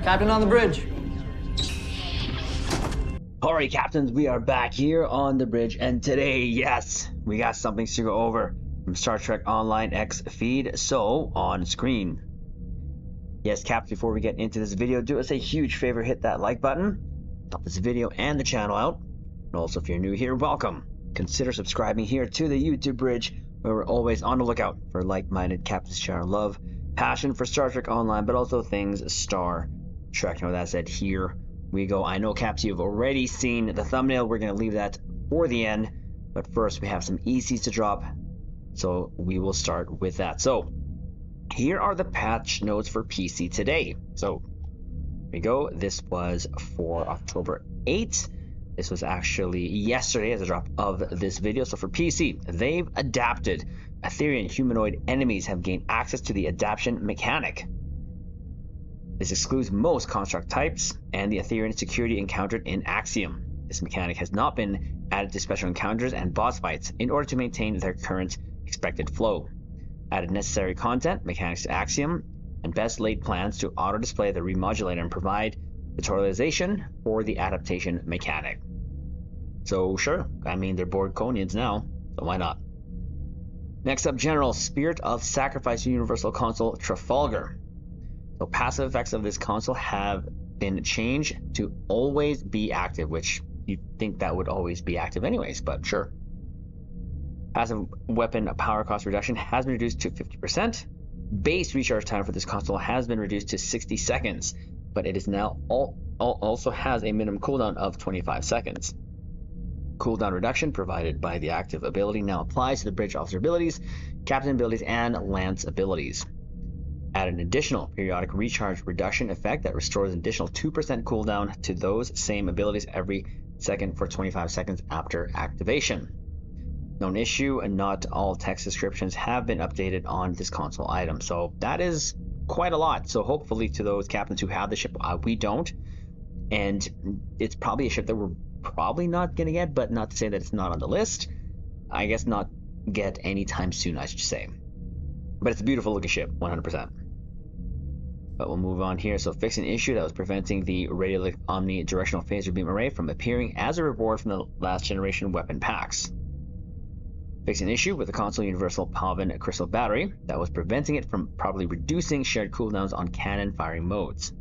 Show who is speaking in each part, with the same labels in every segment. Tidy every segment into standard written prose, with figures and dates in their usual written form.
Speaker 1: Captain on the bridge.
Speaker 2: Alright, captains, we are back here on the bridge, and today, yes, we got something to go over from Star Trek Online X feed, so on screen. Yes, caps, before we get into this video, do us a huge favor, hit that like button, help this video and the channel out, and also if you're new here, welcome. Consider subscribing here to the YouTube bridge, where we're always on the lookout for like-minded captains share love, passion for Star Trek Online, but also things Star Trek. Now, with that said, here we go. I know, caps, you've already seen the thumbnail. We're going to leave that for the end, but first we have some ECs to drop, so we will start with that. So here are the patch notes for PC today. So here we go. This was for October 8th. This was actually yesterday as a drop of this video. So for PC, they've adapted. Etherian humanoid enemies have gained access to the adaptation mechanic. This excludes most construct types and the Etherian security encountered in Axiom. This mechanic has not been added to special encounters and boss fights in order to maintain their current expected flow. Added necessary content, mechanics to Axiom, and best laid plans to auto-display the remodulator and provide tutorialization for the adaptation mechanic. So sure, I mean, they're bored Konians now, so why not? Next up, General Spirit of Sacrifice Universal Console Trafalgar. So passive effects of this console have been changed to always be active, which you'd think that would always be active anyways, but sure. Passive weapon power cost reduction has been reduced to 50%. Base recharge time for this console has been reduced to 60 seconds, but it is now also has a minimum cooldown of 25 seconds. Cooldown reduction provided by the active ability now applies to the bridge officer abilities, captain abilities, and lance abilities. Add an additional periodic recharge reduction effect that restores an additional 2% cooldown to those same abilities every second for 25 seconds after activation. Known issue, and not all text descriptions have been updated on this console item. So that is quite a lot. So hopefully to those captains who have the ship, we don't. And it's probably a ship that we're probably not going to get, but not to say that it's not on the list. I guess not get anytime soon, I should say. But it's a beautiful looking ship, 100%. But we'll move on here. So fix an issue that was preventing the radiolith omnidirectional phaser beam array from appearing as a reward from the last generation weapon packs. Fix an issue with the console universal Palvin crystal battery that was preventing it from properly reducing shared cooldowns on cannon firing modes.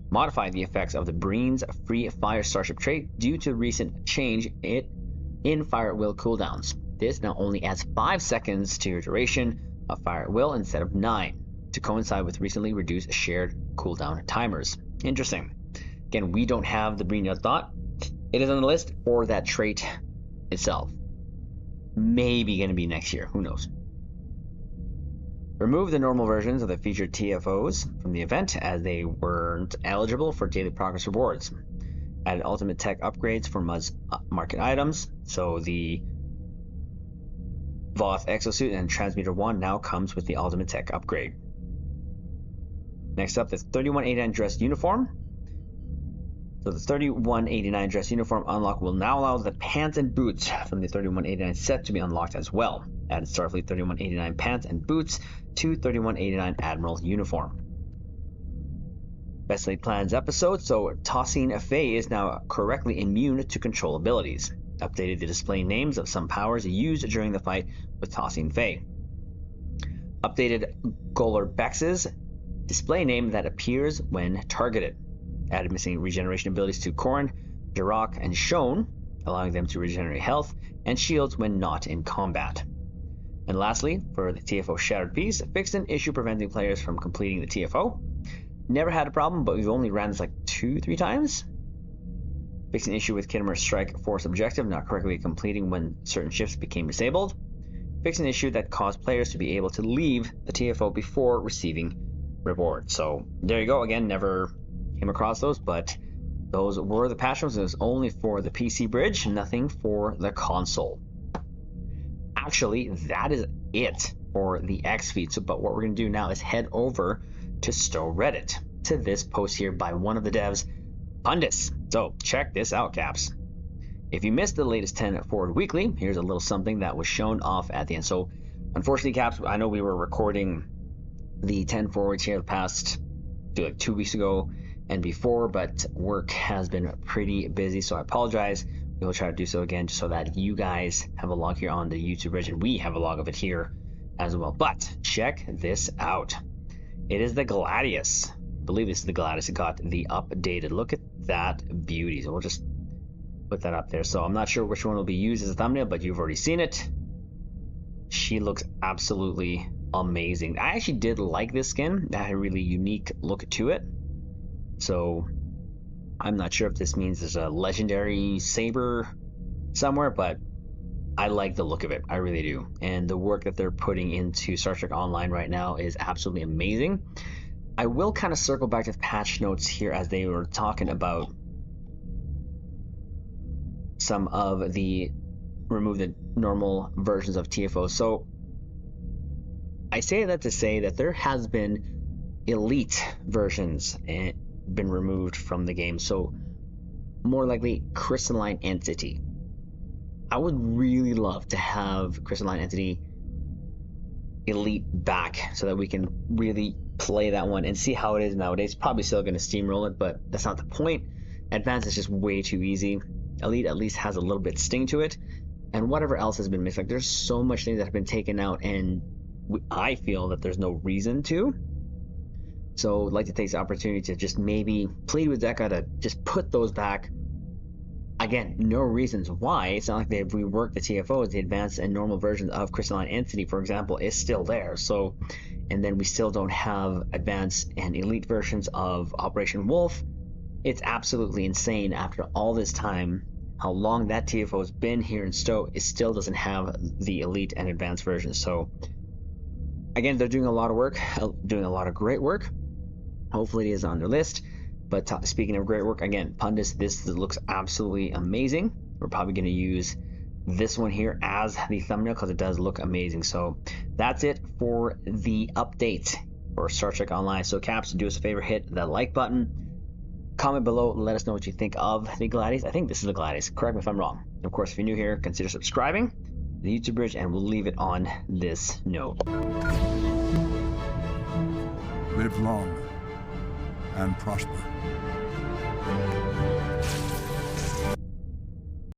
Speaker 2: Modify the effects of the Breen's free fire starship trait due to recent change in fire at will cooldowns. This now only adds 5 seconds to your duration of fire at will instead of 9 to coincide with recently reduced shared cooldown timers. Interesting. Again, we don't have the Breen thought. It is on the list for that trait itself. Maybe going to be next year. Who knows? Remove the normal versions of the featured TFOs from the event as they weren't eligible for daily progress rewards. Added ultimate tech upgrades for Mud's market items. So the Voth exosuit and transmitter 1 now comes with the ultimate tech upgrade. Next up, the 3189 dress uniform. So the 3189 dress uniform unlock will now allow the pants and boots from the 3189 set to be unlocked as well. Added Starfleet 3189 pants and boots to 3189 Admiral uniform. Best laid plans episode. So Tossing Faye is now correctly immune to control abilities. Updated the display names of some powers used during the fight with Tossing Faye. Updated Golar Bex's display name that appears when targeted. Added missing regeneration abilities to Korn, Jirok, and Shone, allowing them to regenerate health and shields when not in combat. And lastly, for the TFO Shattered Piece, fixed an issue preventing players from completing the TFO. Never had a problem, but we've only ran this like 2-3 times. Fixed an issue with Kittimer's Strike Force objective not correctly completing when certain shifts became disabled. Fixed an issue that caused players to be able to leave the TFO before receiving reward. So there you go. Again, never came across those, but those were the patch notes. It was only for the PC bridge, nothing for the console. Actually, that is it for the X feed. So, but what we're going to do now is head over to Stowe Reddit, to this post here by one of the devs, Pundus. So check this out, Caps. If you missed the latest 10 Forward Weekly, here's a little something that was shown off at the end. So unfortunately, Caps, I know we were recording the 10 Forwards here the past like 2 weeks ago, and before, but work has been pretty busy, so I apologize. We will try to do so again just so that you guys have a log here on the YouTube bridge, and we have a log of it here as well. But check this out. It is the Gladius. I believe this is the Gladius. It got the updated. Look at that beauty. So we'll just put that up there. So I'm not sure which one will be used as a thumbnail, but you've already seen it. She looks absolutely amazing. I actually did like this skin. That had a really unique look to it. So I'm not sure if this means there's a legendary saber somewhere, but I like the look of it. I really do. And the work that they're putting into Star Trek Online right now is absolutely amazing. I will kind of circle back to the patch notes here as they were talking about some of the remove the normal versions of TFO. So I say that to say that there has been elite versions been removed from the game. So more likely crystalline entity. I would really love to have crystalline entity elite back so that we can really play that one and see how it is nowadays. Probably still going to steamroll it, but that's not the point. Advanced is just way too easy. Elite at least has a little bit sting to it, and whatever else has been missed. Like, there's so much things that have been taken out, and I feel that there's no reason to. So I'd like to take the opportunity to just maybe plead with Deca to just put those back. Again, no reasons why. It's not like they've reworked the TFOs. The advanced and normal versions of Crystalline Entity, for example, is still there. So, and then we still don't have advanced and elite versions of Operation Wolf. It's absolutely insane after all this time how long that TFO has been here in Stowe. It still doesn't have the elite and advanced versions. So again, they're doing a lot of work, doing a lot of great work. Hopefully it is on their list. But speaking of great work, again, Pundits, this looks absolutely amazing. We're probably going to use this one here as the thumbnail because it does look amazing. So that's it for the update for Star Trek Online. So Caps, do us a favor, hit that like button. Comment below and let us know what you think of the Gladius. I think this is the Gladius. Correct me if I'm wrong. And of course, if you're new here, consider subscribing to the YouTube bridge, and we'll leave it on this note.
Speaker 1: Live long and prosper.